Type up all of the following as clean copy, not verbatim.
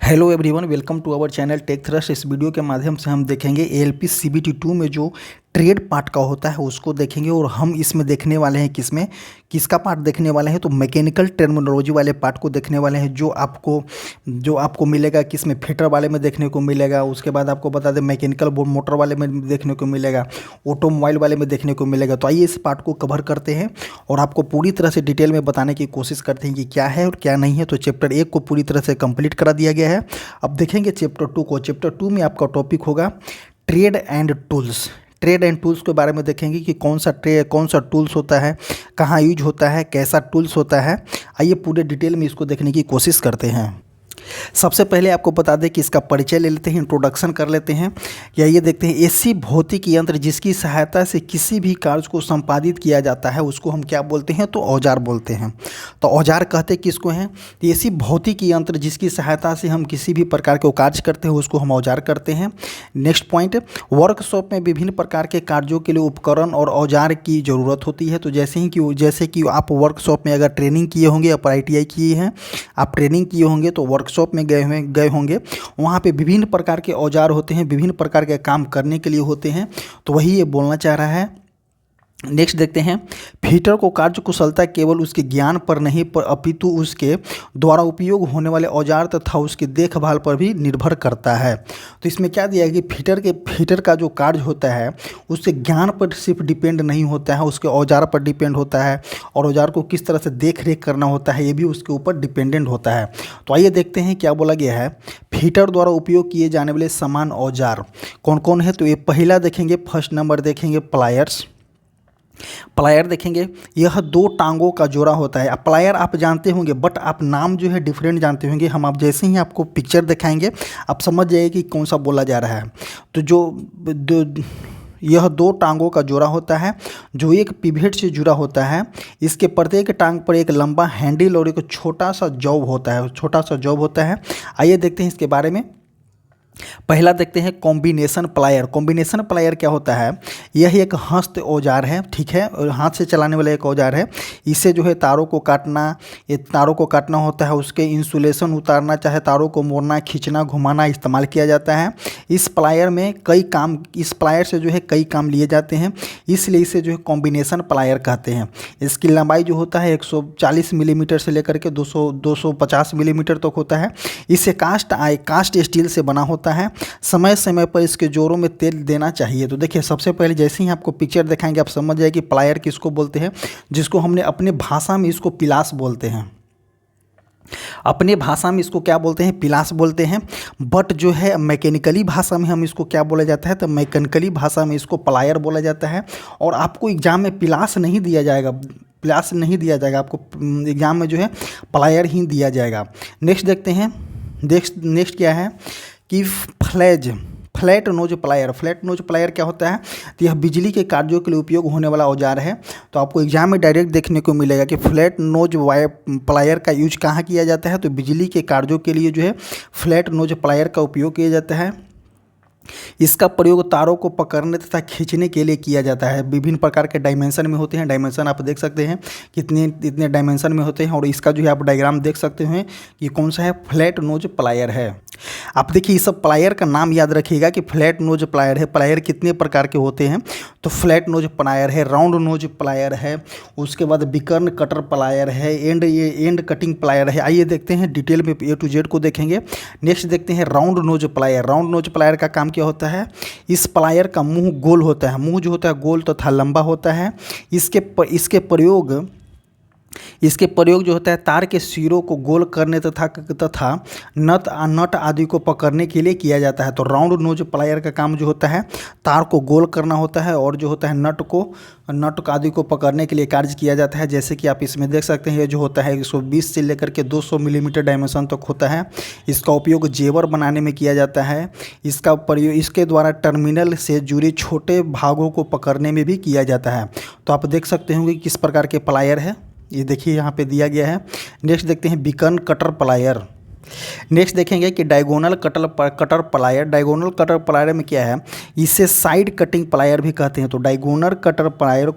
Hello everyone, welcome to our channel tech thrust. इस video के माध्यम से हम देखेंगे एएलपी सीबीटी 2 में जो ट्रेड पार्ट का होता है उसको देखेंगे। और हम इसमें देखने वाले हैं किसका पार्ट देखने वाले हैं, तो मैकेनिकल टर्मिनोलॉजी वाले पार्ट को देखने वाले हैं जो आपको मिलेगा किसमें, फिटर वाले में देखने को मिलेगा। उसके बाद आपको बता दें मैकेनिकल मोटर वाले में देखने को मिलेगा, ऑटोमोबाइल वाले में देखने को मिलेगा। तो आइए इस पार्ट को कवर करते हैं और आपको पूरी तरह से डिटेल में बताने की कोशिश करते हैं कि क्या है और क्या नहीं है। तो चैप्टर 1 को पूरी तरह से कंप्लीट करा दिया गया है। अब देखेंगे चैप्टर 2 को। चैप्टर 2 में आपका टॉपिक होगा trade and tools. Trade and tools के बारे में देखेंगे कि कौन सा टूल्स होता है, कहाँ यूज होता है, कैसा टूल्स होता है। आइए पूरे डिटेल में इसको देखने की कोशिश करते हैं। सबसे पहले आपको बता दें कि इसका परिचय ले लेते हैं, इंट्रोडक्शन कर लेते हैं। या ये देखते हैं ऐसी भौतिक यंत्र जिसकी सहायता से किसी भी कार्य को संपादित किया जाता है उसको हम क्या बोलते हैं, तो औजार बोलते हैं। तो औजार कहते किसको हैं, तो ऐसी भौतिक यंत्र जिसकी सहायता से हम किसी भी प्रकार के कार्य करते हैं उसको हम औजार करते हैं। नेक्स्ट पॉइंट, वर्कशॉप में विभिन्न प्रकार के कार्यों के लिए उपकरण और औजार की ज़रूरत होती है। तो जैसे कि आप वर्कशॉप में अगर ट्रेनिंग किए होंगे, आप ITI किए हैं, आप ट्रेनिंग किए होंगे तो वर्कशॉप में गए होंगे, वहाँ पे विभिन्न प्रकार के औजार होते हैं, विभिन्न प्रकार के काम करने के लिए होते हैं। तो वही ये बोलना चाह रहा है। नेक्स्ट देखते हैं, फिटर को कार्य कुशलता केवल उसके ज्ञान पर नहीं पर अपितु उसके द्वारा उपयोग होने वाले औजार तथा उसकी देखभाल पर भी निर्भर करता है। तो इसमें क्या दिया है कि फिटर का जो कार्य होता है उससे ज्ञान पर सिर्फ डिपेंड नहीं होता है, उसके औजार पर डिपेंड होता है और औजार को किस तरह से देख रेख करना होता है ये भी उसके ऊपर डिपेंडेंट होता है। तो आइए देखते हैं क्या बोला गया है। फिटर द्वारा उपयोग किए जाने वाले समान औजार कौन कौन है, तो ये पहला देखेंगे, फर्स्ट नंबर देखेंगे प्लायर्स। प्लायर देखेंगे, यह 2 टांगों का जोड़ा होता है। अब प्लायर आप जानते होंगे बट आप नाम जो है डिफरेंट जानते होंगे। हम आप जैसे ही आपको पिक्चर दिखाएंगे आप समझ जाइए कि कौन सा बोला जा रहा है। तो यह 2 टांगों का जोड़ा होता है जो एक पिभेट से जुड़ा होता है। इसके प्रत्येक टांग पर एक लंबा हैंडल और एक छोटा सा जॉब होता है। आइए देखते हैं इसके बारे में। पहला देखते हैं कॉम्बिनेशन प्लायर। कॉम्बिनेशन प्लायर क्या होता है, यह एक हस्त औजार है, ठीक है, और हाथ से चलाने वाला एक औजार है। इससे जो है तारों को काटना होता है, उसके इंसुलेशन उतारना, चाहे तारों को मोड़ना, खींचना, घुमाना इस्तेमाल किया जाता है। इस प्लायर से जो है कई काम लिए जाते हैं, इसलिए इसे जो है कॉम्बिनेशन प्लायर कहते हैं। इसकी लंबाई जो होता है 140 मिलीमीटर से लेकर के 250 मिलीमीटर तक होता है। इसे कास्ट स्टील से बना होता है। समय समय पर इसके जोरों में तेल देना चाहिए। तो देखिए सबसे पहले जैसे ही आपको पिक्चर दिखाएंगे आप समझ जाए कि प्लायर किसको बोलते हैं, जिसको हमने अपने भाषा में इसको पिलास बोलते हैं। अपने भाषा में इसको क्या बोलते हैं, पिलास बोलते हैं। बट जो है मैकेनिकली भाषा में हम इसको क्या बोला जाता है, तो मैकेनिकली भाषा में इसको प्लायर बोला जाता है। और आपको एग्जाम में पिलास नहीं दिया जाएगा, आपको एग्जाम में जो है प्लायर ही दिया जाएगा। नेक्स्ट देखते हैं, नेक्स्ट क्या है कि फ्लैट नोज प्लायर क्या होता है, तो यह बिजली के कार्यों के लिए उपयोग होने वाला औजार है। तो आपको एग्जाम में डायरेक्ट देखने को मिलेगा कि फ्लैट नोज प्लायर का यूज कहाँ किया जाता है, तो बिजली के कार्यों के लिए जो है फ्लैट नोज प्लायर का उपयोग किया जाता है। इसका प्रयोग तारों को पकड़ने तथा खींचने के लिए किया जाता है। विभिन्न प्रकार के डायमेंशन में होते हैं, डायमेंशन आप देख सकते हैं कितने डायमेंशन में होते हैं। और इसका जो है आप डायग्राम देख सकते हैं कि कौन सा है, फ्लैट नोज प्लायर है। आप देखिए इस सब प्लायर का नाम याद रखिएगा कि फ्लैट नोज प्लायर है। प्लायर कितने प्रकार के होते हैं, तो फ्लैट नोज प्लायर है, राउंड नोज प्लायर है, उसके बाद बिकर्न कटर प्लायर है, एंड कटिंग प्लायर है। आइए देखते हैं डिटेल में A to Z को देखेंगे। नेक्स्ट देखते हैं round knows plier. Round knows plier का काम क्या होता है, इस प्लायर का मुंह गोल होता है, मुंह जो होता है गोल तथा लंबा होता है। इसके प्रयोग जो होता है तार के सिरों को गोल करने तथा नट आदि को पकड़ने के लिए किया जाता है। तो राउंड नोज प्लायर का काम जो होता है तार को गोल करना होता है और जो होता है नट आदि को पकड़ने के लिए कार्य किया जाता है। जैसे कि आप इसमें देख सकते हैं ये जो होता है 120 से लेकर के 200 मिलीमीटर डायमेंशन तक होता है। इसका उपयोग जेवर बनाने में किया जाता है। इसके द्वारा टर्मिनल से जुड़े छोटे भागों को पकड़ने में भी किया जाता है। तो आप देख सकते होंगे किस प्रकार के प्लायर है, ये देखिए यहाँ पे दिया गया है। नेक्स्ट देखते हैं बिकर्न कटर प्लायर। नेक्स्ट देखेंगे कि diagonal cutter plier. Diagonal cutter plier में क्या है, इसे साइड कटिंग प्लायर भी कहते हैं। तो डायगोनल कटर प्लायर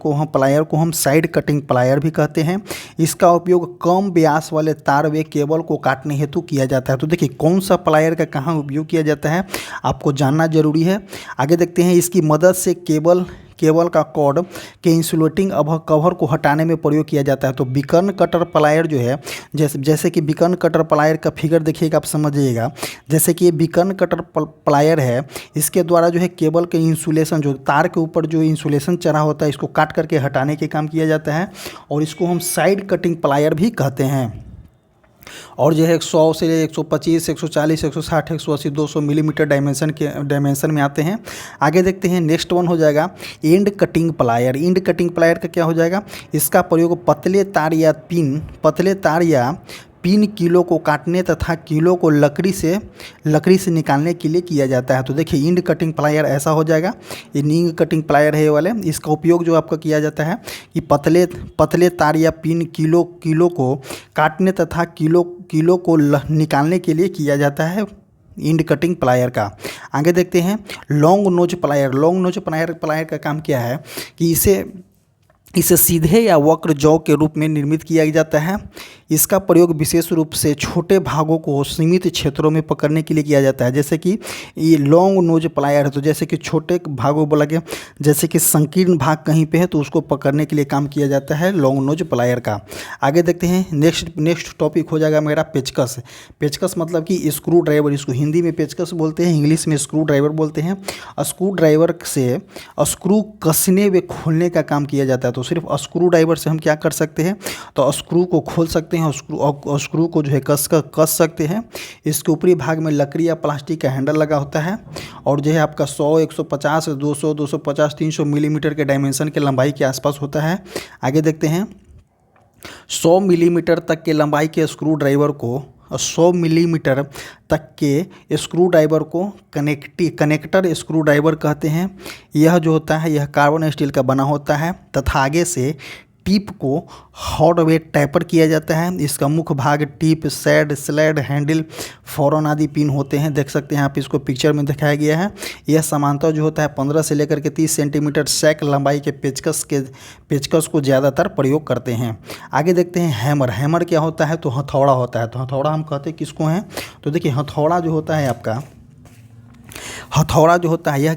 को हम साइड कटिंग प्लायर भी कहते हैं। इसका उपयोग कम व्यास वाले तार व केबल को काटने हेतु किया जाता है। तो देखिए कौन सा प्लायर का कहाँ उपयोग किया जाता है आपको जानना जरूरी है। आगे देखते हैं, इसकी मदद से केबल का कॉर्ड के इंसुलेटिंग कवर को हटाने में प्रयोग किया जाता है। तो बीकन कटर प्लायर जो है, जैसे कि बीकन कटर प्लायर का फिगर देखिएगा आप समझिएगा। जैसे कि ये बीकन कटर प्लायर है, इसके द्वारा जो है केबल के इंसुलेशन, जो तार के ऊपर जो इंसुलेशन चढ़ा होता है, इसको काट करके हटाने के काम किया जाता है और इसको हम साइड कटिंग प्लायर भी कहते हैं। और जो है 100 से 125, 140, 160, 180, 200 मिलीमीटर डायमेंशन में आते हैं। आगे देखते हैं, नेक्स्ट वन हो जाएगा and cutting plier. And cutting plier का क्या हो जाएगा, इसका प्रयोग पतले तार या पिन कीलों को काटने तथा कीलों को लकड़ी से निकालने के लिए किया जाता है। तो देखिए इंड कटिंग प्लायर ऐसा हो जाएगा। ये नींग कटिंग प्लायर है ये वाले। इसका उपयोग जो आपका किया जाता है कि पतले तार या पिन कीलों को काटने तथा कीलों को निकालने के लिए किया जाता है इंड कटिंग प्लायर का। आगे देखते हैं long nose plier. Long nose plier का काम क्या है कि इसे सीधे या वक्र जौ के रूप में निर्मित किया जाता है। इसका प्रयोग विशेष रूप से छोटे भागों को सीमित क्षेत्रों में पकड़ने के लिए किया जाता है। जैसे कि ये लॉन्ग नोज प्लायर है, तो जैसे कि छोटे भागों बोला गया, जैसे कि संकीर्ण भाग कहीं पे है तो उसको पकड़ने के लिए काम किया जाता है लॉन्ग नोज प्लायर का। आगे देखते हैं, नेक्स्ट टॉपिक हो जाएगा मेरा पेचकस। पेचकस मतलब कि स्क्रू ड्राइवर, इसको हिंदी में पेचकस बोलते हैं, इंग्लिश में स्क्रू ड्राइवर बोलते हैं। स्क्रू ड्राइवर से स्क्रू कसने व खोलने का काम किया जाता है। तो सिर्फ स्क्रू ड्राइवर से हम क्या कर सकते हैं, तो स्क्रू को खोल सकते हैं, स्क्रू को जो है कस सकते हैं। इसके ऊपरी भाग में लकड़ी या प्लास्टिक का हैंडल लगा होता है और जो है आपका 100, 150, 200, 250, 300 मिलीमीटर के डायमेंशन के लंबाई के आसपास होता है। आगे देखते हैं, 100 मिलीमीटर तक के लंबाई के स्क्रू ड्राइवर को 100 मिलीमीटर तक के स्क्रू ड्राइवर को कनेक्टर स्क्रू ड्राइवर कहते हैं। यह जो होता है यह कार्बन स्टील का बना होता है तथा आगे से टिप को हार्डवेयर टैपर किया जाता है। इसका मुख्य भाग टिप, स्लैड, हैंडल, फोरन आदि पिन होते हैं। देख सकते हैं आप, इसको पिक्चर में दिखाया गया है। यह समांतर जो होता है 15 से लेकर के 30 सेंटीमीटर सैक लंबाई के पेचकस को ज़्यादातर प्रयोग करते हैं। आगे देखते हैं हैमर। हैमर क्या होता है, तो हथौड़ा होता है। तो हथौड़ा हम कहते हैं किसको हैं, तो देखिए हथौड़ा जो होता है आपका, हथौड़ा जो होता है यह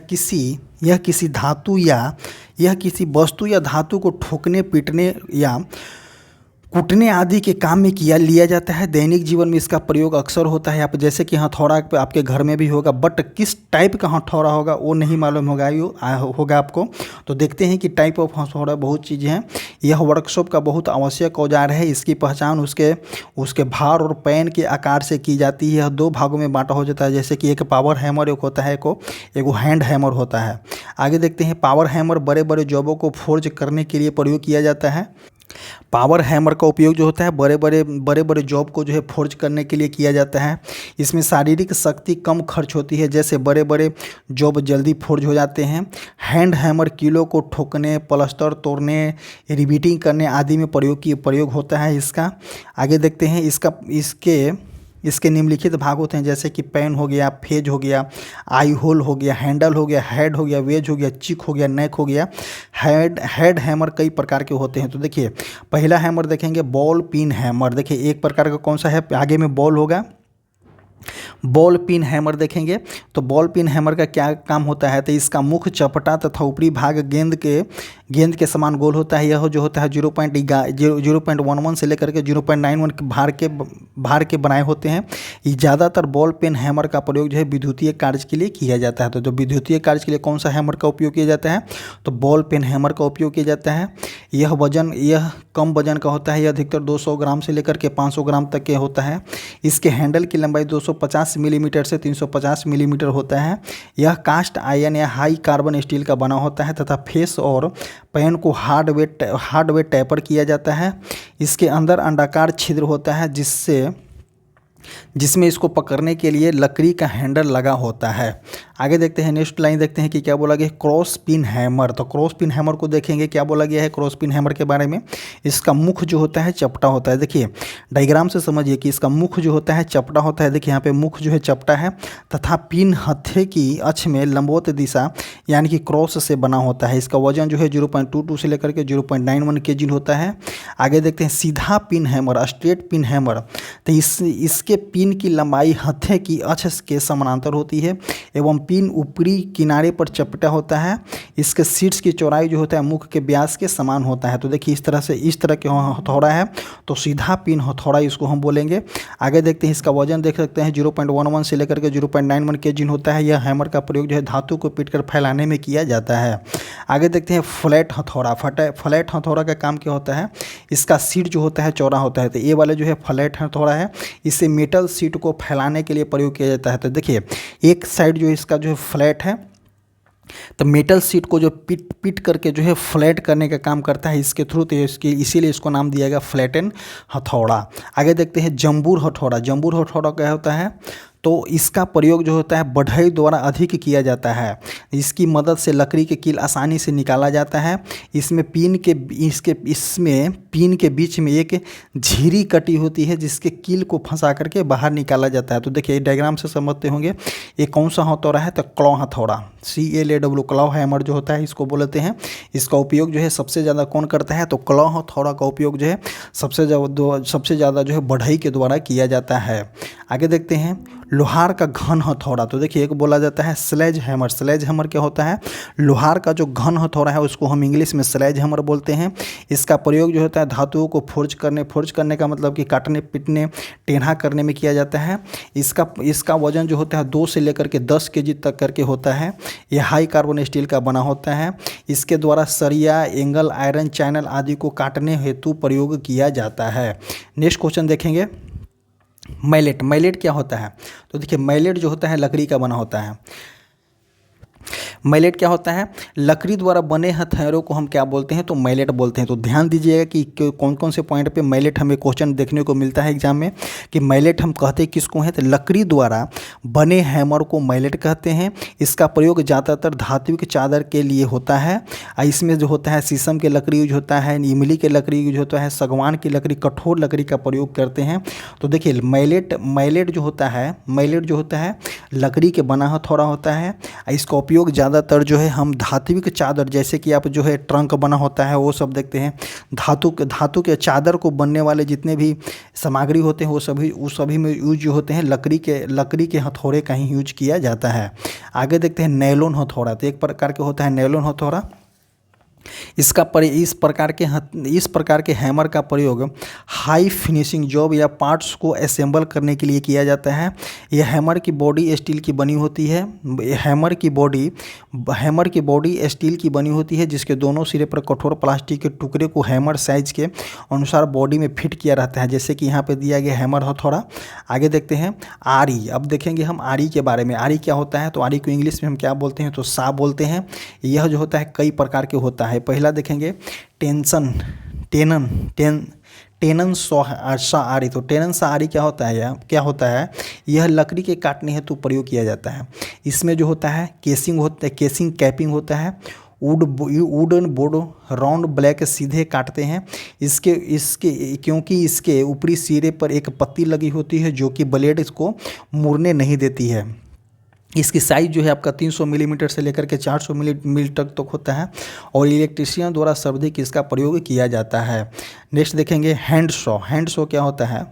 किसी धातु या यह किसी वस्तु या धातु को ठोकने, पीटने या कूटने आदि के काम में लिया जाता है। दैनिक जीवन में इसका प्रयोग अक्सर होता है। आप जैसे कि हथौड़ा आपके घर में भी होगा, बट किस टाइप का हथौड़ा होगा वो नहीं मालूम होगा आपको। तो देखते हैं कि टाइप ऑफ हथौड़ा बहुत चीज़ें हैं। यह वर्कशॉप का बहुत आवश्यक औजार है। इसकी पहचान उसके भार और पैन के आकार से की जाती है। यह 2 भागों में बांटा हो जाता है, जैसे कि एक पावर हैमर एक होता है, एक हैंड हैमर होता है। आगे देखते हैं, पावर हैमर बड़े बड़े जॉबों को फोर्ज करने के लिए प्रयोग किया जाता है। पावर हैमर का उपयोग जो होता है बड़े बड़े जॉब को जो है फोर्ज करने के लिए किया जाता है। इसमें शारीरिक शक्ति कम खर्च होती है, जैसे बड़े बड़े जॉब जल्दी फोर्ज हो जाते हैं। हैंड हैमर कीलों को ठोकने, प्लास्टर तोड़ने, रिबीटिंग करने आदि में प्रयोग होता है इसका। आगे देखते हैं, इसके निम्नलिखित भाग होते हैं, जैसे कि पैन हो गया, फेज हो गया, आई होल हो गया, हैंडल हो गया, हेड हो गया, वेज हो गया, चिक हो गया, नेक हो गया। हेड हैमर कई प्रकार के होते हैं। तो देखिए पहला हैमर देखेंगे बॉल पिन हैमर। देखिए एक प्रकार का कौन सा है, आगे में बॉल होगा, बॉल पिन हैमर देखेंगे। तो बॉल पिन हैमर का क्या काम होता है, तो इसका मुख्य चपटा तथा ऊपरी भाग गेंद के समान गोल होता है। यह जो होता है 0.11 से लेकर के 0.91 के भार के बनाए होते हैं। ये ज़्यादातर बॉल पेन हैमर का प्रयोग जो है विद्युतीय कार्य के लिए किया जाता है। तो जो विद्युतीय कार्य के लिए कौन सा हैमर का उपयोग किया जाता है, तो बॉल पेन हैमर का उपयोग किया जाता है। यह कम वजन का होता है। यह अधिकतर 200 ग्राम से लेकर के 500 ग्राम तक के होता है। इसके हैंडल की लंबाई 250 मिलीमीटर से 350 मिलीमीटर होता है। यह कास्ट आयरन या हाई कार्बन स्टील का बना होता है तथा फेस और पैन को हार्डवेयर टैपर किया जाता है। इसके अंदर अंडाकार छिद्र होता है जिसमें इसको पकड़ने के लिए लकड़ी का हैंडल लगा होता है। आगे देखते हैं, नेक्स्ट लाइन देखते हैं कि क्या बोला गया, क्रॉस पिन हैमर। तो क्रॉस पिन हैमर को देखेंगे क्या बोला गया है क्रॉस पिन हैमर के बारे में। इसका मुख जो होता है चपटा होता है। देखिए डायग्राम से समझिए कि इसका मुख जो होता है चपटा होता है। देखिए यहाँ पे मुख जो है चपटा है तथा पिन हत्थे की अक्ष में लंबवत दिशा यानी कि क्रॉस से बना होता है। इसका वजन जो है 0.22 से लेकर के 0.91 kg होता है। आगे देखते हैं सीधा pin hammer, straight pin hammer. तो इसके पिन की लंबाई हत्थे की अक्ष के समानांतर होती है एवं पिन ऊपरी किनारे पर चपटा होता है। इसके शीर्ष की चौड़ाई जो होता है मुख के व्यास के समान होता है। तो देखिए इस तरह के हथौड़ा है तो सीधा पिन हथौड़ा इसको हम बोलेंगे। आगे देखते हैं, इसका वजन देख सकते हैं 0.11 से लेकर के 0.91 kg होता है। यह हैमर का प्रयोग जो है धातु को पीटकर फैलाने में किया जाता है। आगे देखते हैं फ्लैट हथौड़ा। फ्लैट हथौड़ा का काम क्या होता है, इसका सीट जो होता है चौड़ा होता है। तो ये वाले जो है फ्लैट हथौड़ा है, इसे मेटल सीट को फैलाने के लिए प्रयोग किया जाता है। तो देखिए एक साइड जो इसका जो है फ्लैट है, तो मेटल सीट को जो पीट करके जो है फ्लैट करने का काम करता है इसके थ्रू। तो इसीलिए इसको नाम दिया गया फ्लैटन हथौड़ा। आगे देखते हैं जंबूर हथौड़ा। जंबूर हथौड़ा क्या होता है, तो इसका प्रयोग जो होता है बढ़ई द्वारा अधिक किया जाता है। इसकी मदद से लकड़ी के कील आसानी से निकाला जाता है। इसमें पिन के बीच में एक झिरी कटी होती है जिसके कील को फंसा करके बाहर निकाला जाता है। तो देखिए डायग्राम से समझते होंगे ये कौन सा हथौड़ा है, तो क्लॉ हथौड़ा, CLAW क्लॉ हैमर जो होता है इसको बोलते हैं। इसका उपयोग जो है सबसे ज़्यादा कौन करता है, तो क्लॉ हथौड़ा का उपयोग जो है सबसे ज़्यादा जो है बढ़ई के द्वारा किया जाता है। आगे देखते हैं लोहार का घन हथौड़ा। तो देखिए एक बोला जाता है स्लेज हैमर। स्लेज हैमर क्या होता है, लोहार का जो घन हथौड़ा है उसको हम इंग्लिश में स्लेज हैमर बोलते हैं। इसका प्रयोग जो होता है धातुओं को फोर्ज करने का मतलब कि काटने पीटने टेढ़ा करने में किया जाता है। इसका वजन जो होता है 2 से लेकर के 10 kg तक करके होता है। यह हाई कार्बन स्टील का बना होता है। इसके द्वारा सरिया, एंगल, आयरन चैनल आदि को काटने हेतु प्रयोग किया जाता है। नेक्स्ट क्वेश्चन देखेंगे, मैलेट। मैलेट क्या होता है, तो देखिए मैलेट जो होता है लकड़ी का बना होता है। मैलेट क्या होता है, लकड़ी द्वारा बने हथौड़ों को हम क्या बोलते हैं, तो मैलेट बोलते हैं। तो ध्यान दीजिएगा कि कौन कौन से पॉइंट पे मैलेट हमें क्वेश्चन देखने को मिलता है एग्जाम में, कि मैलेट हम कहते किसको हैं, तो लकड़ी द्वारा बने हैमर को मैलेट कहते हैं। इसका प्रयोग ज़्यादातर धातु की चादर के लिए होता है। इसमें जो होता है शीशम की लकड़ी यूज होता है, इमली की लकड़ी यूज होता है, सागवान की लकड़ी, कठोर लकड़ी का प्रयोग करते हैं। तो देखिए मैलेट जो होता है लकड़ी के बना हथौड़ा होता है। इसका उपयोग ज़्यादातर जो है हम धात्विक चादर, जैसे कि आप जो है ट्रंक बना होता है वो सब देखते हैं, धातु के चादर को बनने वाले जितने भी सामग्री होते हैं वो सभी में यूज जो होते हैं लकड़ी के हथौड़े का ही यूज किया जाता है। आगे देखते हैं नैलोन हथौड़ा। तो एक प्रकार के होता है नैलोन हथौड़ा। इस प्रकार के हैमर का प्रयोग हाई फिनिशिंग जॉब या पार्ट्स को असेंबल करने के लिए किया जाता है। यह हैमर की बॉडी स्टील की बनी होती है। हैमर की बॉडी स्टील की बनी होती है जिसके दोनों सिरे पर कठोर प्लास्टिक के टुकड़े को हैमर साइज के अनुसार बॉडी में फिट किया रहता है, जैसे कि यहाँ पे दिया गया हैमर हथौड़ा। आगे देखते हैं आरी। अब देखेंगे हम आरी के बारे में। आरी क्या होता है, तो आरी को इंग्लिश में हम क्या बोलते हैं, तो सा बोलते हैं। यह जो होता है कई प्रकार के होता है। पहला देखेंगे टेनन सा आरी। तो टेनन सा आरी क्या होता है, यह लकड़ी के काटने हेतु प्रयोग किया जाता है। इसमें जो होता है केसिंग कैपिंग होता है। वुडन बोर्ड राउंड ब्लैक सीधे काटते हैं। क्योंकि इसके ऊपरी सिरे पर एक पत्ती लगी होती है जो कि ब्लेड इसको मुड़ने नहीं देती है। इसकी साइज़ जो है आपका 300 मिलीमीटर से लेकर के 400 मिलीमीटर तक होता है और इलेक्ट्रीशियन द्वारा सर्वाधिक इसका प्रयोग किया जाता है। नेक्स्ट देखेंगे हैंड सॉ। हैंड सॉ क्या होता है,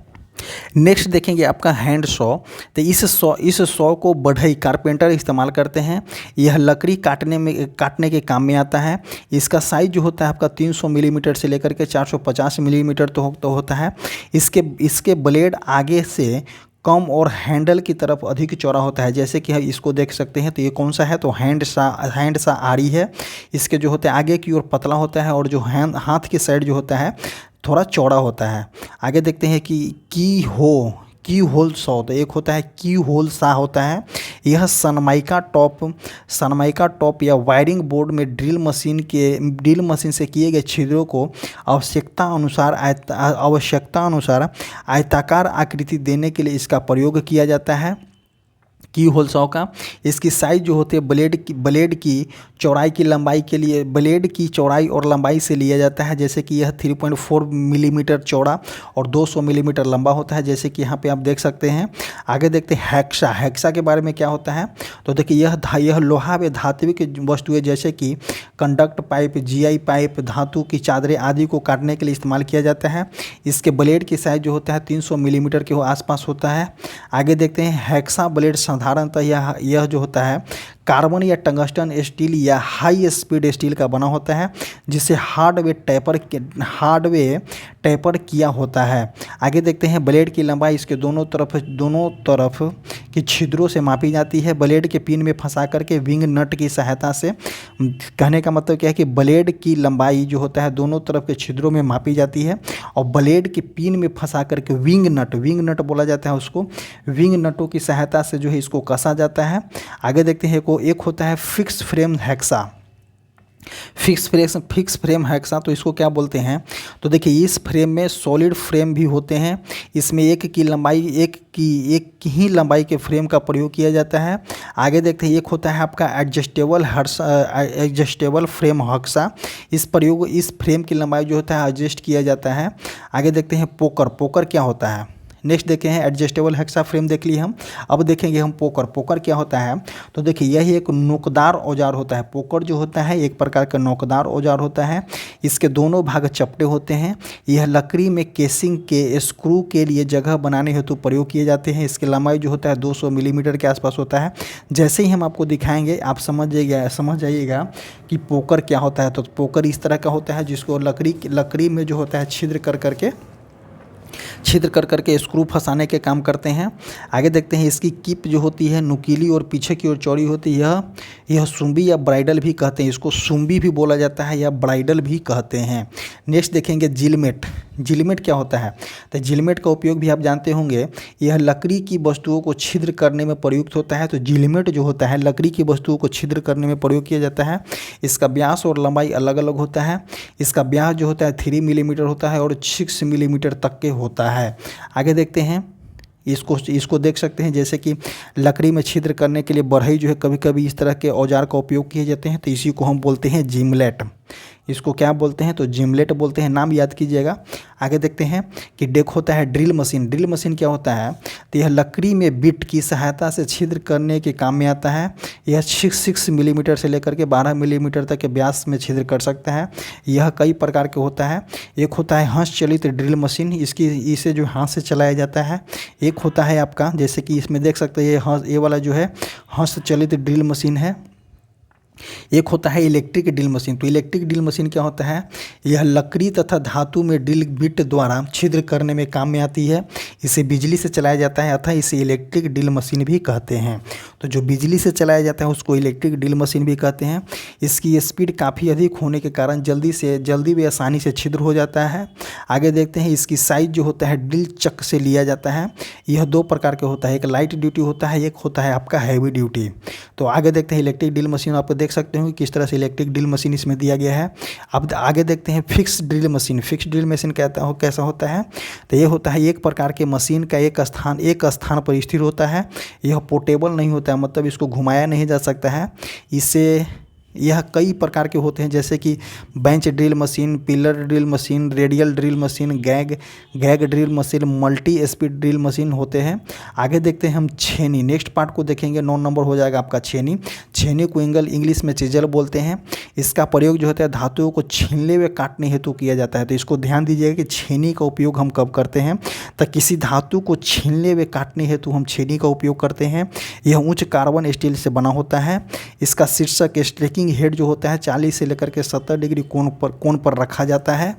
नेक्स्ट देखेंगे आपका हैंड सॉ। तो इस सॉ को बढ़ई कारपेंटर इस्तेमाल करते हैं। यह लकड़ी काटने के काम में आता है। इसका साइज जो होता है आपका 300 मिलीमीटर से लेकर के 450 मिलीमीटर तो होता है। इसके ब्लेड आगे से कम और हैंडल की तरफ अधिक चौड़ा होता है, जैसे कि इसको देख सकते हैं। तो ये कौन सा है, तो हैंड सा आरी है। इसके जो होता है आगे की ओर पतला होता है और जो हाथ की साइड जो होता है थोड़ा चौड़ा होता है। आगे देखते हैं कि की होल सॉ। तो एक होता है की होल सा होता है, यह सनमाइका टॉप या वायरिंग बोर्ड में ड्रिल मशीन से किए गए छिद्रों को आवश्यकता अनुसार आयताकार आकृति देने के लिए इसका प्रयोग किया जाता है। की होल सॉ का इसकी साइज जो होती है ब्लेड की चौड़ाई की लंबाई के लिए ब्लेड की चौड़ाई और लंबाई से लिया जाता है। जैसे कि यह 3.4 मिलीमीटर चौड़ा और 200 मिलीमीटर लंबा होता है, जैसे कि यहाँ पे आप देख सकते हैं। आगे देखते हैं हेक्सा के बारे में क्या होता है। तो देखिए यह लोहा व धात्विक वस्तुएं जैसे कि कंडक्ट पाइप, GI पाइप, धातु की चादरें आदि को काटने के लिए इस्तेमाल किया जाता है। इसके ब्लेड की साइज जो होता है 300 मिलीमीटर के आसपास होता है। आगे देखते हैं हेक्सा ब्लेड साधारणतः यह जो होता है कार्बन या टंगस्टन स्टील या हाई स्पीड स्टील का बना होता है, जिसे हार्डवेयर टैपर किया होता है। आगे देखते हैं ब्लेड की लंबाई इसके दोनों तरफ की छिद्रों से मापी जाती है। ब्लेड के पिन में फंसा करके विंग नट की सहायता से, कहने का मतलब क्या है कि ब्लेड की लंबाई जो होता है दोनों तरफ के छिद्रों में मापी जाती है और ब्लेड के पिन में फंसा करके विंग नट बोला जाता है उसको, विंग नटों की सहायता से जो है इसको कसा जाता है। आगे देखते हैं एक होता है फिक्स फ्रेम हेक्सा। तो इसको क्या बोलते हैं। तो देखिए इस फ्रेम में सॉलिड फ्रेम भी होते हैं। इसमें एक ही लंबाई के फ्रेम का प्रयोग किया जाता है। आगे देखते हैं एक होता है आपका एडजस्टेबल फ्रेम हेक्सा। इस फ्रेम की लंबाई जो होता है एडजस्ट किया जाता है। आगे देखते हैं पोकर क्या होता है। नेक्स्ट देखे हैं एडजस्टेबल हेक्सा फ्रेम देख लिए हम। अब देखेंगे हम पोकर क्या होता है। तो देखिए यही एक नोकदार औजार होता है। पोकर जो होता है एक प्रकार का नोकदार औजार होता है। इसके दोनों भाग चपटे होते हैं। यह लकड़ी में केसिंग के स्क्रू के लिए जगह बनाने हेतु प्रयोग किए जाते हैं। इसकी लंबाई जो होता है 200 मिलीमीटर के आसपास होता है। जैसे ही हम आपको दिखाएंगे आप समझ जाइएगा कि पोकर क्या होता है। तो पोकर इस तरह का होता है जिसको लकड़ी में जो होता है छिद्र कर करके स्क्रू फंसाने के काम करते हैं। आगे देखते हैं इसकी कीप जो होती है नुकीली और पीछे की ओर चौड़ी होती है। यह सुम्बी या ब्राइडल भी कहते हैं, इसको सुम्बी भी बोला जाता है या ब्राइडल भी कहते हैं। नेक्स्ट देखेंगे जिलमेट क्या होता है। तो जिलमेट का उपयोग भी आप जानते होंगे, यह लकड़ी की वस्तुओं को छिद्र करने में प्रयुक्त होता है। तो जिलमेट जो होता है लकड़ी की वस्तुओं को छिद्र करने में प्रयोग किया जाता है। इसका व्यास और लंबाई अलग अलग होता है। इसका व्यास जो होता है 3 मिलीमीटर होता है और 6 मिलीमीटर तक के होता है। आगे देखते हैं इसको देख सकते हैं, जैसे कि लकड़ी में छिद्र करने के लिए बढ़ई जो है कभी कभी इस तरह के औजार का उपयोग किए जाते हैं। तो इसी को हम बोलते हैं जिमलेट। इसको क्या बोलते हैं। तो जिमलेट बोलते हैं, नाम याद कीजिएगा। आगे देखते हैं कि डेक होता है ड्रिल मशीन क्या होता है। तो यह लकड़ी में बिट की सहायता से छिद्र करने के काम में आता है। यह 6 मिलीमीटर से लेकर के 12 मिलीमीटर तक के व्यास में छिद्र कर सकता है। यह कई प्रकार के होता है। एक होता है हंस चलित ड्रिल मशीन, इसे जो हाथ से चलाया जाता है। एक होता है आपका, जैसे कि इसमें देख सकते हैं ये वाला जो है हंस चलित ड्रिल मशीन है। एक होता है इलेक्ट्रिक ड्रिल मशीन। तो इलेक्ट्रिक ड्रिल मशीन क्या होता है, यह लकड़ी तथा धातु में ड्रिल बिट द्वारा छिद्र करने में काम में आती है। इसे बिजली से चलाया जाता है अतः इसे इलेक्ट्रिक ड्रिल मशीन भी कहते हैं। तो जो बिजली से चलाया जाता है उसको इलेक्ट्रिक ड्रिल मशीन भी कहते हैं। इसकी स्पीड काफ़ी अधिक होने के कारण जल्दी व आसानी से छिद्र हो जाता है। आगे देखते हैं इसकी साइज जो होता है ड्रिल चक से लिया जाता है। यह 2 प्रकार के होता है, एक लाइट ड्यूटी होता है, एक होता है आपका हैवी ड्यूटी। तो आगे देखते हैं इलेक्ट्रिक ड्रिल मशीन, आप देख सकते हो किस तरह से इलेक्ट्रिक ड्रिल मशीन इसमें दिया गया है। अब आगे देखते हैं फिक्स ड्रिल मशीन कैसा होता है। तो ये होता है एक प्रकार के मशीन का एक स्थान पर स्थिर होता है। यह पोर्टेबल नहीं होता है, मतलब इसको घुमाया नहीं जा सकता है। यह कई प्रकार के होते हैं, जैसे कि bench drill machine, pillar drill machine, radial drill machine, gag drill machine, multi speed drill machine होते हैं। आगे देखते हैं हम छेनी। नेक्स्ट पार्ट को देखेंगे, 9 नंबर हो जाएगा आपका छेनी को इंग्लिश में चिजल बोलते हैं। इसका प्रयोग जो होता है धातुओं को छीलने व काटने हेतु किया जाता है। तो इसको ध्यान दीजिएगा कि छेनी का उपयोग हम कब करते हैं। तो किसी धातु को छीलने व काटने हेतु हम छेनी का उपयोग करते हैं। यह उच्च कार्बन स्टील से बना होता है। इसका शीर्षक स्ट्रेकिंग हेड जो होता है 40 से लेकर के 70 डिग्री कोण पर रखा जाता है।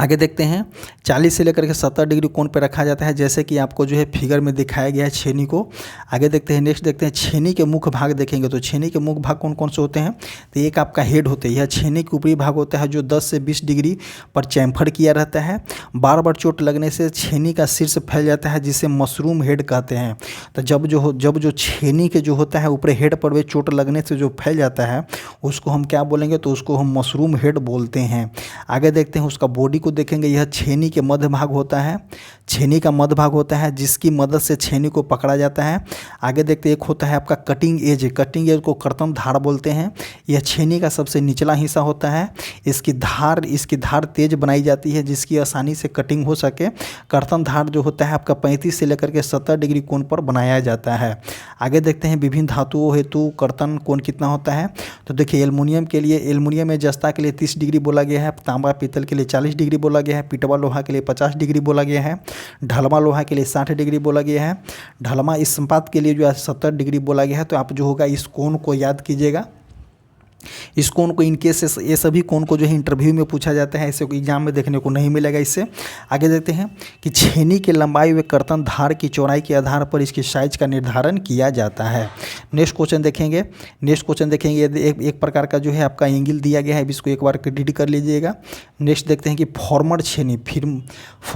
आगे देखते हैं 40 से लेकर के 70 डिग्री कोण पे रखा जाता है, जैसे कि आपको जो है फिगर में दिखाया गया है छेनी को। आगे देखते हैं, नेक्स्ट देखते हैं छेनी के मुख्य भाग देखेंगे तो छेनी के मुख्य भाग कौन कौन से होते हैं। तो एक आपका हेड होते हैं, यह छेनी के ऊपरी भाग होता है जो 10 से 20 डिग्री पर चैम्फर किया रहता है। बार बार चोट लगने से छेनी का शीर्ष फैल जाता है जिसे मशरूम हेड कहते हैं। तो जब जो छेनी के जो होता है ऊपरी हेड पर वे चोट लगने से जो फैल जाता है उसको हम क्या बोलेंगे, तो उसको हम मशरूम हेड बोलते हैं। आगे देखते हैं उसका बॉडी को देखेंगे, यह छेनी के मध्य भाग होता है, छेनी का मध्य भाग होता है जिसकी मदद से छेनी को पकड़ा जाता है। आगे देखते हैं एक होता है आपका कटिंग एज, कटिंग एज को कर्तन धार बोलते हैं। यह छेनी का सबसे निचला हिस्सा होता है। इसकी धार तेज बनाई जाती है जिसकी आसानी से कटिंग हो सके। कर्तन धार जो होता है आपका 35 से लेकर के 70 डिग्री कोण पर बनाया जाता है। आगे देखते हैं विभिन्न धातुओं हेतु कर्तन कोण कितना होता है। तो देखिए एल्युमिनियम के लिए, एल्युमिनियम में जस्ता के लिए 30 डिग्री बोला गया है, तांबा पीतल के लिए 40 डिग्री बोला गया है, पिटवा लोहा के लिए 50 डिग्री बोला गया है, ढलमा लोहा के लिए 60 डिग्री बोला गया है, ढलमा इस्पात के लिए जो है 70 डिग्री बोला गया है। तो आप जो होगा इस कोण को याद कीजिएगा। इस कोण को इनकेस ये सभी कोण को जो है इंटरव्यू में पूछा जाता है, ऐसे एग्जाम में देखने को नहीं मिलेगा। इससे आगे देखते हैं कि छेनी की लंबाई व कर्तन धार की चौड़ाई के आधार पर इसकी साइज का निर्धारण किया जाता है। नेक्स्ट क्वेश्चन देखेंगे, एक प्रकार का जो है आपका एंगल दिया गया है, इसको एक बार क्रेडिट कर लीजिएगा। नेक्स्ट देखते हैं कि फॉर्मर छेनी,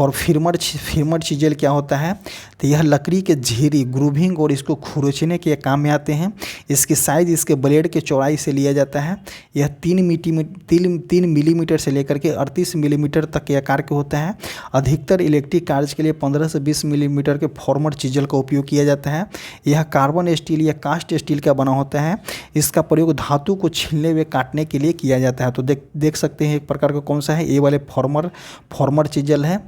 फिरमर चीजेल क्या होता है। तो यह लकड़ी के झिरी ग्रूविंग और इसको खुरचने के काम में आते हैं। इसकी साइज इसके ब्लेड के चौड़ाई से लिया जाता है। यह 3 मिलीमीटर से लेकर के 38 मिलीमीटर तक के आकार के होता है। अधिकतर इलेक्ट्रिक कार्य के लिए 15 से 20 मिलीमीटर के फॉर्मर चीजल का उपयोग किया जाता है। यह कार्बन स्टील या कास्ट स्टील का बना होता है। इसका प्रयोग धातु को छीलने व काटने के लिए किया जाता है। तो देख सकते हैं एक प्रकार का कौन सा है, ये वाले फॉर्मर चीजल है।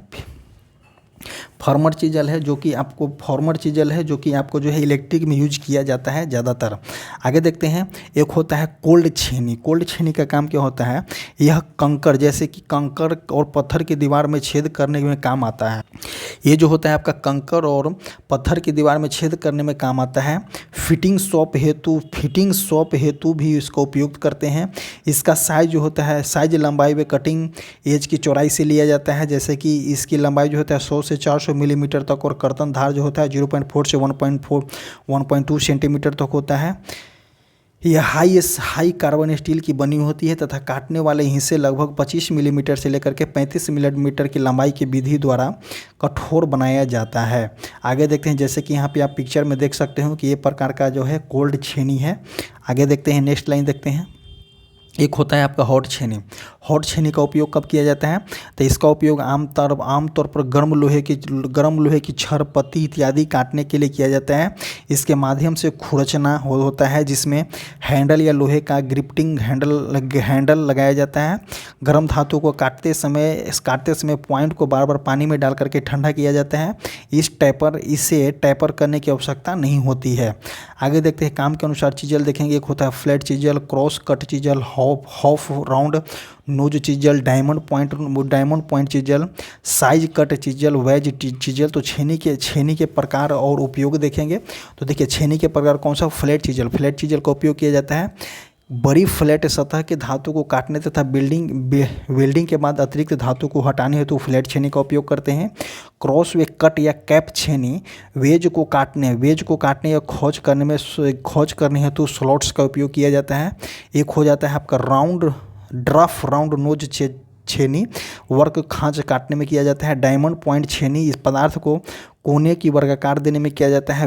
फॉर्मर चीजल है जो कि आपको जो है इलेक्ट्रिक में यूज किया जाता है ज़्यादातर। आगे देखते हैं एक होता है कोल्ड छेनी का काम क्या होता है। यह कंकड़, जैसे कि कंकड़ और पत्थर की दीवार में छेद करने में काम आता है। ये जो होता है आपका कंकड़ और पत्थर की दीवार में छेद करने में काम आता है। फिटिंग शॉप हेतु भी इसका उपयोग करते हैं। इसका साइज जो होता है, साइज लंबाई व कटिंग एज की चौड़ाई से लिया जाता है। जैसे कि इसकी लंबाई जो होता है 100 से 400 मिलीमीटर तक और कर्तन धार जो होता है 0.4 से 1.2 सेंटीमीटर तक होता है। यह हाई कार्बन स्टील की बनी होती है तथा काटने वाले हिस्से लगभग 25 मिलीमीटर से लेकर के 35 मिलीमीटर की लंबाई की विधि द्वारा कठोर बनाया जाता है। आगे देखते हैं, जैसे कि यहाँ पे आप पिक्चर में देख सकते हो कि ये प्रकार का जो है कोल्ड छेनी है। आगे देखते हैं, नेक्स्ट लाइन देखते हैं। एक होता है आपका हॉट छेनी का उपयोग कब किया जाता है। तो इसका उपयोग आमतौर पर गर्म लोहे की छड़, पत्ती इत्यादि काटने के लिए किया जाता है। इसके माध्यम से खुरचना होता है जिसमें हैंडल या लोहे का ग्रिप्टिंग हैंडल लगाया जाता है। गर्म धातु को काटते समय पॉइंट को बार बार पानी में डाल करके ठंडा किया जाता है। इसे टैपर करने की आवश्यकता नहीं होती है। आगे देखते हैं काम के अनुसार चीजल देखेंगे। एक होता है flat chisel, cross cut chisel, half round nose chisel, diamond point chisel, side cut chisel, wedge chisel. तो छेनी के प्रकार और उपयोग देखेंगे। तो देखिए छेनी के प्रकार कौन सा, फ्लैट चीजल का उपयोग किया जाता है। बड़ी फ्लैट सतह के धातु को काटने तथा वेल्डिंग के बाद अतिरिक्त धातु को हटाने हेतु फ्लैट छेनी का उपयोग करते हैं। क्रॉस वे कट या कैप छेनी वेज को काटने या खोज करने हेतु स्लॉट्स का उपयोग किया जाता है। एक हो जाता है आपका राउंड नोज छेनी, वर्क खांच काटने में किया जाता है। डायमंड पॉइंट छेनी इस पदार्थ को कोने की वर्गाकार देने में किया जाता है।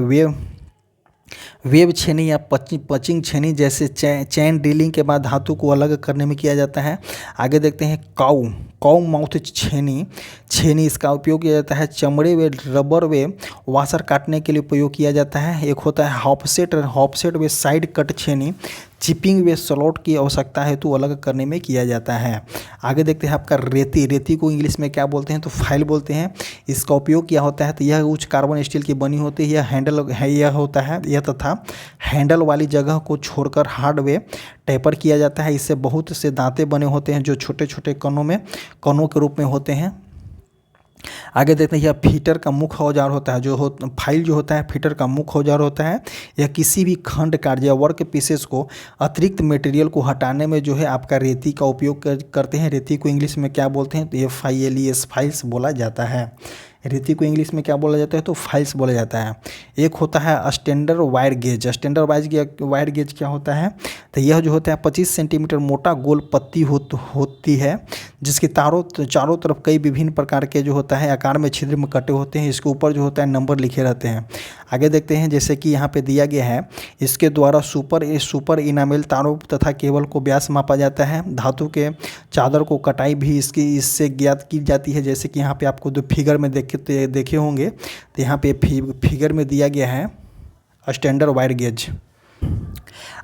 वेब छेनी या पचिंग छेनी जैसे चैन ड्रिलिंग के बाद धातु को अलग करने में किया जाता है। आगे देखते हैं काउ माउथ छेनी इसका उपयोग किया जाता है। चमड़े व रबर व वाशर काटने के लिए उपयोग किया जाता है। एक होता है हॉफसेट व साइड कट छेनी, चिपिंग व स्लॉट की आवश्यकता हेतु अलग करने में किया जाता है। आगे देखते हैं आपका रेती को इंग्लिश में क्या बोलते हैं, तो फाइल बोलते हैं। इसका उपयोग क्या होता है, तो यह उच्च कार्बन स्टील की बनी होती है। यह होता है यह तथा हैंडल वाली जगह को छोड़कर हार्ड वे टेपर किया जाता है। इससे बहुत से दांते बने होते हैं जो छोटे छोटे कणों के रूप में होते हैं। आगे देखते हैं यह फीटर का मुख्य औजार होता है, फाइल जो होता है फीटर का मुख्य औजार होता है। यह किसी भी खंड कार्य या वर्क पीसेस को अतिरिक्त मटेरियल को हटाने में जो है आपका रेती का उपयोग करते हैं। रेती को इंग्लिश में क्या बोलते हैं, तो ये फाइलेस फाइल्स बोला जाता है। रेती को इंग्लिश में क्या बोला जाता है, तो फाइल्स बोला जाता है। एक होता है standard wire gauge. Standard wire gauge क्या होता है, तो यह जो होता है 25 सेंटीमीटर मोटा गोल पत्ती होती है, जिसके चारों तरफ कई विभिन्न प्रकार के जो होता है आकार में छिद्र में कटे होते हैं। इसके ऊपर जो होता है नंबर लिखे रहते हैं। आगे देखते हैं, जैसे कि यहाँ पे दिया गया है, इसके द्वारा सुपर इनामेल तारों तथा केबल को व्यास मापा जाता है। धातु के चादर को कटाई भी इससे ज्ञात की जाती है। जैसे कि यहाँ पे आपको जो फिगर में देखे होंगे, तो यहाँ पे फिगर में दिया गया है स्टैंडर्ड वायर गेज।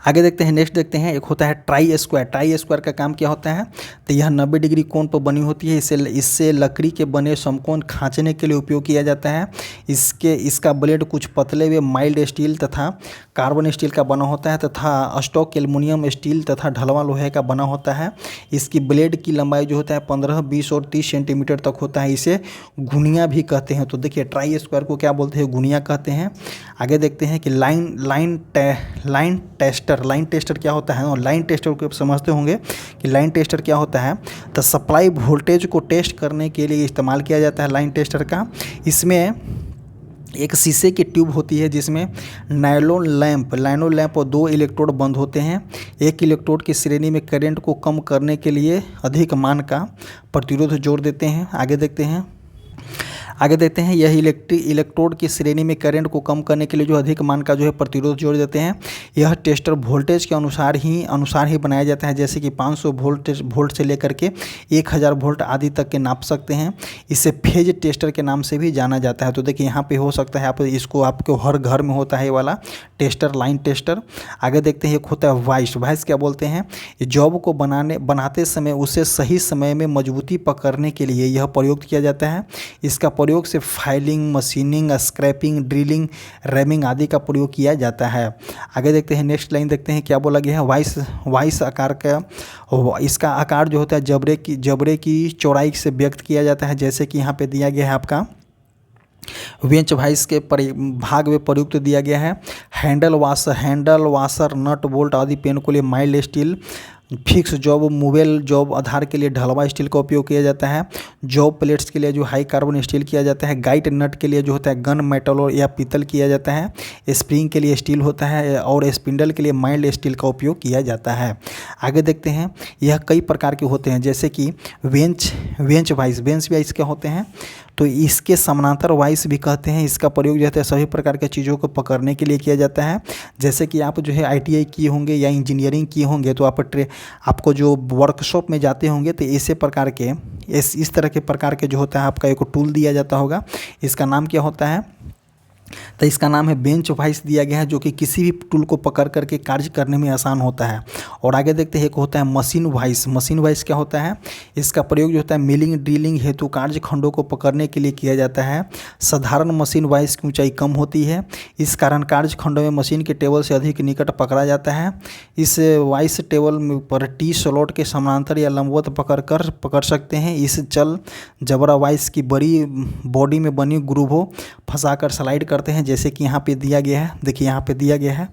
आगे देखते हैं, नेक्स्ट देखते हैं, एक होता है ट्राई स्क्वायर। ट्राई स्क्वायर का काम क्या होता है, तो यह 90 डिग्री कोण पर बनी होती है। इससे लकड़ी के बने समकोण खांचने के लिए उपयोग किया जाता है। इसका ब्लेड कुछ पतले व माइल्ड स्टील तथा कार्बन स्टील का बना होता है तथा स्टॉक एल्युमिनियम स्टील तथा ढलवा लोहे का बना होता है। इसकी ब्लेड की लंबाई जो होता है 15, 20 और 30 सेंटीमीटर तक होता है। इसे घुनिया भी कहते हैं। तो देखिए ट्राई स्क्वायर को क्या बोलते हैं, घुनिया कहते हैं। आगे देखते हैं कि लाइन टेस्टर क्या होता है। लाइन टेस्टर को आप समझते होंगे कि लाइन टेस्टर क्या होता है, तो सप्लाई वोल्टेज को टेस्ट करने के लिए इस्तेमाल किया जाता है लाइन टेस्टर का। इसमें एक शीशे की ट्यूब होती है जिसमें नायलॉन लैंप और 2 इलेक्ट्रोड बंद होते हैं। एक इलेक्ट्रोड की श्रेणी में करंट को कम करने के लिए अधिक मान का प्रतिरोध जोड़ देते हैं। आगे देखते हैं यह इलेक्ट्रोड की श्रेणी में करंट को कम करने के लिए जो अधिक मान का जो है प्रतिरोध जोड़ देते हैं। यह टेस्टर वोल्टेज के अनुसार ही बनाया जाता है। जैसे कि 500 वोल्ट से लेकर के 1000 वोल्ट आदि तक के नाप सकते हैं। इसे फेज टेस्टर के नाम से भी जाना जाता है। तो देखिए यहाँ पे हो सकता है आपको हर घर में होता है ये वाला टेस्टर, लाइन टेस्टर। आगे देखते हैं, एक होता है वाइस क्या बोलते हैं, जॉब को बनाते समय उसे सही समय में मजबूती पकड़ने के लिए यह प्रयोग किया जाता है। इसका प्रयोग से filing, machining, scraping, drilling, reaming आदि का प्रयोग किया जाता है। आगे देखते हैं, नेक्स्ट लाइन देखते हैं क्या बोला गया है। वाइस आकार का, इसका आकार जो होता है जबरे की चौड़ाई से व्यक्त किया जाता है। जैसे कि यहाँ पे दिया गया है आपका वेंच वाइस के भाग में प्रयुक्त दिया गया है। हैंडल वाशर, नट बोल्ट आदि पेन के लिए mild steel, fix job movable job आधार के लिए ढलवा स्टील का उपयोग किया जाता है। जॉब प्लेट्स के लिए जो हाई कार्बन स्टील किया जाता है। गाइड नट के लिए जो होता है गन मेटल और या पीतल किया जाता है। स्प्रिंग के लिए स्टील होता है और स्पिंडल के लिए माइल्ड स्टील का उपयोग किया जाता है। आगे देखते हैं, यह कई प्रकार के होते हैं। जैसे कि वेंच वाइस क्या होते हैं, तो इसके समानांतर वाइस भी कहते हैं। इसका प्रयोग जो है सभी प्रकार के चीज़ों को पकड़ने के लिए किया जाता है। जैसे कि आप जो है ITI किए होंगे या इंजीनियरिंग किए होंगे, तो आपको जो वर्कशॉप में जाते होंगे तो इस तरह के प्रकार के जो होता है आपका एक टूल दिया जाता होगा। इसका नाम क्या होता है, तो इसका नाम है बेंच वाइस दिया गया है, जो कि किसी भी टूल को पकड़ करके कार्य करने में आसान होता है। और आगे देखते हैं, एक होता है मशीन वाइस क्या होता है, इसका प्रयोग जो होता है मिलिंग ड्रिलिंग हेतु कार्य खंडों को पकड़ने के लिए किया जाता है। साधारण मशीन वाइस की ऊंचाई कम होती है, इस कारण कार्य खंडों में मशीन के टेबल से अधिक निकट पकड़ा जाता है। इस वाइस टेबल पर टी स्लॉट के समानांतर या लंबवत पकड़ सकते हैं। इस जबरा वाइस की बड़ी बॉडी में बनी ग्रूवों फंसाकर स्लाइड करते हैं। जैसे कि यहाँ पे दिया गया है, देखिए यहाँ पे दिया गया है,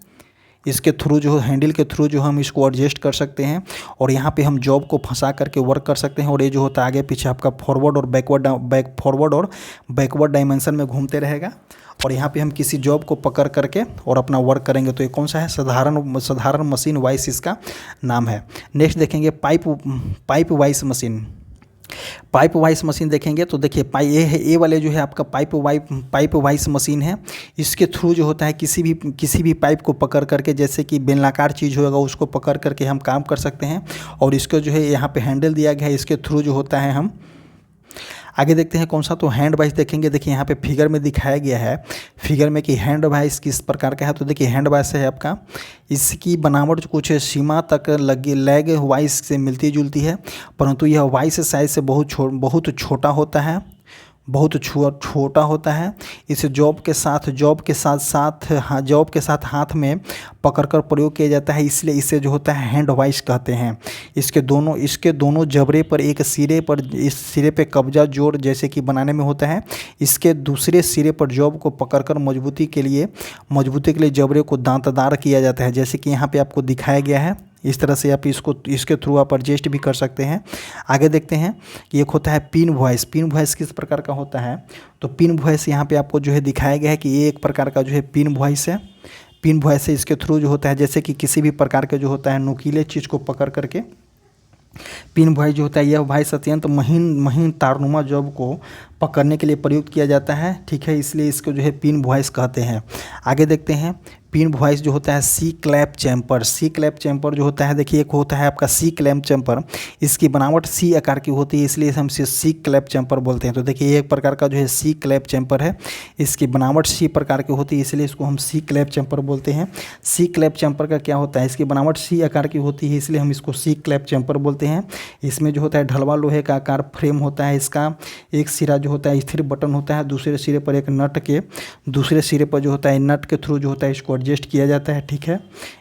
इसके थ्रू जो हैंडल के थ्रू जो हम इसको एडजस्ट कर सकते हैं और यहाँ पे हम जॉब को फंसा करके वर्क कर सकते हैं। और ये जो होता है आगे पीछे आपका फॉरवर्ड और बैकवर्ड डायमेंशन में घूमते रहेगा। और यहाँ पे हम किसी जॉब को पकड़ करके और अपना वर्क करेंगे। तो ये कौन सा है, साधारण मशीन वाइस इसका नाम है। नेक्स्ट देखेंगे पाइप वाइस मशीन देखेंगे। तो देखिए ये वाले जो है आपका पाइप वाइस मशीन है। इसके थ्रू जो होता है किसी भी पाइप को पकड़ करके, जैसे कि बेलनाकार चीज़ होगा उसको पकड़ करके हम काम कर सकते हैं। और इसको जो है यहाँ पे हैंडल दिया गया है, इसके थ्रू जो होता है हम आगे देखते हैं कौन सा, तो हैंड वाइस देखेंगे। देखिए यहाँ पे फिगर में दिखाया गया है, फिगर में कि हैंड वाइस किस प्रकार का है। तो देखिए हैंड वाइस है आपका, इसकी बनावट कुछ सीमा तक लैग वाइस से मिलती जुलती है, परंतु यह वाइस साइज से बहुत छोटा होता है। बहुत छोटा होता है। इसे जॉब के साथ हाथ में पकड़कर प्रयोग किया जाता है, इसलिए इसे जो होता है हैंड वाइस कहते हैं। इसके दोनों जबड़े पर एक सिरे पर, इस सिरे पे कब्जा जोड़ जैसे कि बनाने में होता है। इसके दूसरे सिरे पर जॉब को पकड़कर मजबूती के लिए जबड़े को दांतदार किया जाता है, जैसे कि यहाँ पे आपको दिखाया गया है। इस तरह से आप इसके थ्रू आप एडजस्ट भी कर सकते हैं। आगे देखते हैं कि एक होता है पिन वॉइस। पिन वॉइस किस प्रकार का होता है, तो पिन वॉइस यहाँ पे आपको जो है दिखाया गया है कि ये एक प्रकार का जो है पिन वॉइस है। पिन वॉइस है, इसके थ्रू जो होता है जैसे कि किसी भी प्रकार के जो होता है नुकीले चीज़ को पकड़ करके पिन वॉइस जो होता है, यह वॉइस अत्यंत महीन तारनुमा जॉब को पकड़ने के लिए प्रयुक्त किया जाता है, ठीक है, इसलिए इसको जो है पिन वॉइस कहते हैं। आगे देखते हैं पिन वॉइस जो होता है सी क्लैप चैम्पर। सी क्लैप चैम्पर जो होता है, देखिए एक होता है आपका सी क्लैप चैम्पर, इसकी बनावट सी आकार की होती है, इसलिए हम इसे सी क्लैप चैम्पर बोलते हैं। तो देखिए एक प्रकार का जो है सी क्लैप चैम्पर है, इसकी बनावट सी प्रकार की होती है, इसलिए इसको हम सी क्लैप चैम्पर बोलते हैं। सी क्लैप चैम्पर का क्या होता है, इसकी बनावट सी आकार की होती है, इसलिए हम इसको सी क्लैप चैम्पर बोलते हैं। इसमें जो होता है ढलवा लोहे का आकार फ्रेम होता है, इसका एक सिरा जो होता है स्थिर बटन होता है, दूसरे सिरे पर एक नट के दूसरे सिरे पर जो होता है नट के थ्रू जो होता है इसको एडजस्ट किया जाता है, ठीक है।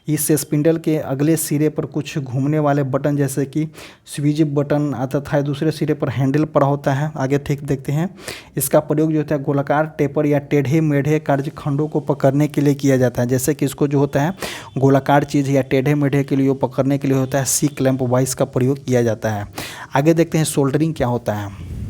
इस स्पिंडल के अगले सिरे पर कुछ घूमने वाले बटन जैसे कि स्विच बटन आता था, दूसरे सिरे पर हैंडल पड़ा होता है। आगे ठीक देखते हैं, इसका प्रयोग जो होता है गोलाकार टेपर या टेढ़े मेढ़े कार्यखंडों को पकड़ने के लिए किया जाता है, जैसे कि इसको जो होता है गोलाकार चीज़ या टेढ़े मेढ़े के लिए पकड़ने के लिए होता है सी क्लैंप वॉइस का प्रयोग किया जाता है। आगे देखते हैं सोल्डरिंग क्या होता है।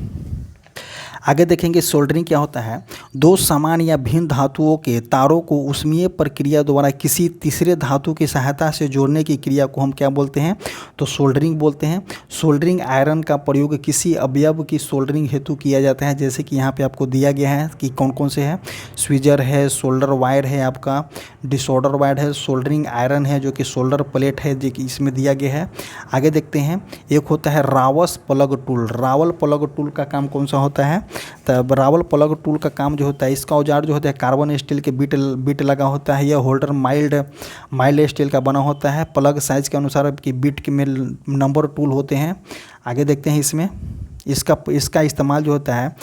आगे देखेंगे सोल्डरिंग क्या होता है। दो समान या भिन्न धातुओं के तारों को ऊष्मीय प्रक्रिया द्वारा किसी तीसरे धातु की सहायता से जोड़ने की क्रिया को हम क्या बोलते हैं, तो सोल्डरिंग बोलते हैं। सोल्डरिंग आयरन का प्रयोग किसी अवयव की सोल्डरिंग हेतु किया जाता है, जैसे कि यहाँ पे आपको दिया गया है कि कौन कौन से है, स्वीजर है, सोल्डर वायर है, आपका डिसऑर्डर वायर है, सोल्डरिंग आयरन है जो कि सोल्डर प्लेट है जो कि इसमें दिया गया है। आगे देखते हैं, एक होता है रावस plug tool. Rawl plug tool का काम कौन सा होता है, तब रावल प्लग टूल का काम जो होता है, इसका औजार जो होता है कार्बन स्टील के बिट लगा होता है। यह होल्डर माइल्ड स्टील का बना होता है। प्लग साइज के अनुसार की बिट में नंबर टूल होते हैं। आगे देखते हैं, इसमें इसका इस्तेमाल जो होता है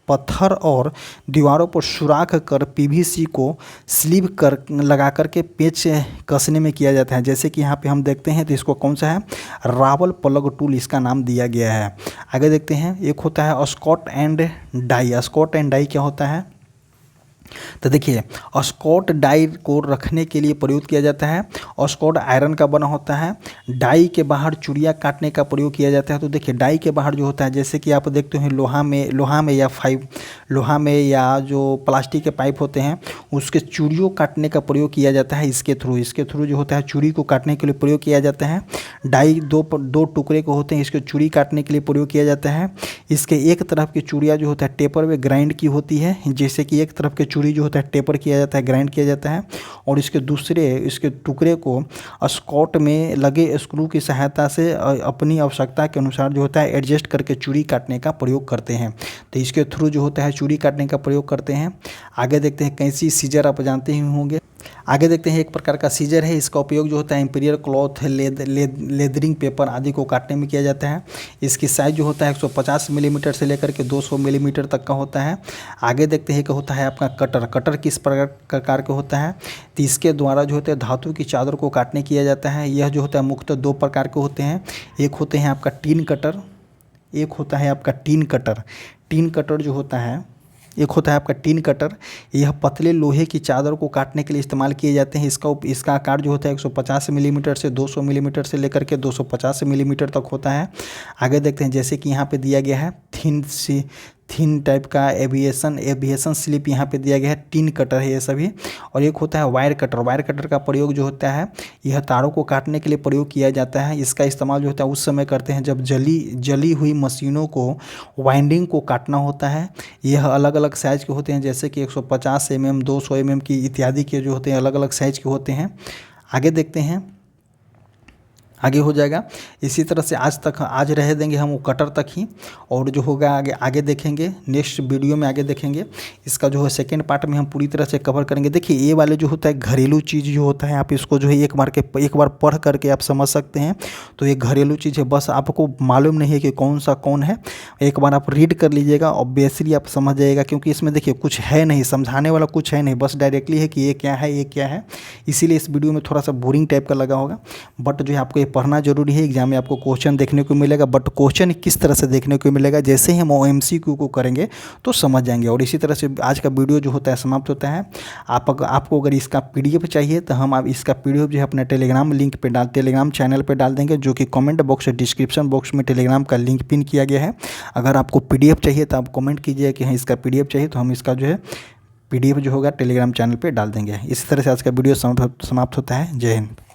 पत्थर और दीवारों पर सुराख कर पीवीसी को स्लीव कर लगा करके पेच कसने में किया जाता है, जैसे कि यहाँ पे हम देखते हैं। तो इसको कौन सा है, रावल प्लग टूल इसका नाम दिया गया है। आगे देखते हैं, एक होता है स्कॉट एंड डाई। स्कॉट एंड डाई क्या होता है, तो देखिए स्कॉट डाई को रखने के लिए प्रयोग किया जाता है। स्कॉट आयरन का बना होता है। डाई के बाहर चूड़ियाँ काटने का प्रयोग किया जाता है। तो देखिए डाई के बाहर जो होता है, जैसे कि आप देखते हैं लोहा में या जो प्लास्टिक के पाइप होते हैं उसके चूड़ियों काटने का प्रयोग किया जाता है। इसके थ्रू जो होता है चूड़ी को काटने के लिए प्रयोग किया जाता है। डाई दो टुकड़े को होते हैं, इसके चूड़ी काटने के लिए प्रयोग किया जाता है। इसके एक तरफ की चूड़ियाँ जो होता है टेपर में ग्राइंड की होती है, जैसे कि एक तरफ के चूड़ी जो होता है टेपर किया जाता है, ग्राइंड किया जाता है, और इसके टुकड़े को स्कॉट में लगे स्क्रू की सहायता से अपनी आवश्यकता के अनुसार जो होता है एडजस्ट करके चूड़ी काटने का प्रयोग करते हैं। तो इसके थ्रू जो होता है चूड़ी काटने का प्रयोग करते हैं। आगे देखते हैं कैंची, सीजर आप जानते ही होंगे। आगे देखते हैं, एक प्रकार का सीजर है, इसका उपयोग जो होता है इंपीरियल क्लॉथ, लेदरिंग पेपर आदि को काटने में किया जाता है। इसकी साइज जो होता है 150 मिलीमीटर से लेकर के 200 मिलीमीटर तक का होता है। आगे देखते हैं कि होता है आपका कटर किस प्रकार का होता है, तो इसके द्वारा जो होता है धातु की चादर को काटने किया जाता है। यह जो होता है मुख्यतः दो प्रकार के होते हैं, एक होते हैं आपका टीन कटर, एक होता है आपका टीन कटर। टीन कटर जो होता है, एक होता है आपका टीन कटर, यह पतले लोहे की चादर को काटने के लिए इस्तेमाल किए जाते हैं। इसका आकार जो होता है 150 मिलीमीटर से 200 मिलीमीटर से लेकर के 250 मिलीमीटर तक होता है। आगे देखते हैं, जैसे कि यहाँ पे दिया गया है थिन टाइप का एविएशन स्लिप यहाँ पे दिया गया है। टीन कटर है ये सभी। और एक होता है वायर कटर का प्रयोग जो होता है यह तारों को काटने के लिए प्रयोग किया जाता है। इसका इस्तेमाल जो होता है उस समय करते हैं जब जली हुई मशीनों को वाइंडिंग को काटना होता है। यह अलग अलग साइज़ के होते हैं, जैसे कि 150 mm 200 mm की इत्यादि के जो होते हैं अलग अलग साइज़ के होते हैं। आगे देखते हैं, आगे हो जाएगा। इसी तरह से आज रह देंगे हम वो कटर तक ही, और जो होगा आगे आगे देखेंगे, नेक्स्ट वीडियो में आगे देखेंगे। इसका जो है सेकंड पार्ट में हम पूरी तरह से कवर करेंगे। देखिए ये वाले जो होता है घरेलू चीज़ जो होता है, आप इसको जो है एक बार पढ़ करके आप समझ सकते हैं। तो ये घरेलू चीज़ है, बस आपको मालूम नहीं है कि कौन सा कौन है, एक बार आप रीड कर लीजिएगा, ऑब्वियसली आप समझ जाइएगा। क्योंकि इसमें देखिए कुछ है नहीं, समझाने वाला कुछ है नहीं, बस डायरेक्टली है कि ये क्या है, ये क्या है। इसीलिए इस वीडियो में थोड़ा सा बोरिंग टाइप का लगा होगा, बट जो है आपको ये पढ़ना जरूरी है। एग्जाम में आपको क्वेश्चन देखने को मिलेगा, बट क्वेश्चन किस तरह से देखने को मिलेगा, जैसे ही हम MCQ को करेंगे तो समझ जाएंगे। और इसी तरह से आज का वीडियो जो होता है समाप्त होता है। आपको अगर इसका PDF चाहिए तो हम आप इसका PDF जो है अपने टेलीग्राम चैनल पर डाल देंगे, जो कि कमेंट बॉक्स डिस्क्रिप्शन बॉक्स में टेलीग्राम का लिंक पिन किया गया है। अगर आपको PDF चाहिए तो आप कमेंट कीजिए कि हाँ इसका PDF चाहिए, तो हम इसका जो है PDF जो होगा टेलीग्राम चैनल पे डाल देंगे। इसी तरह से आज का वीडियो समाप्त होता है। जय हिंद।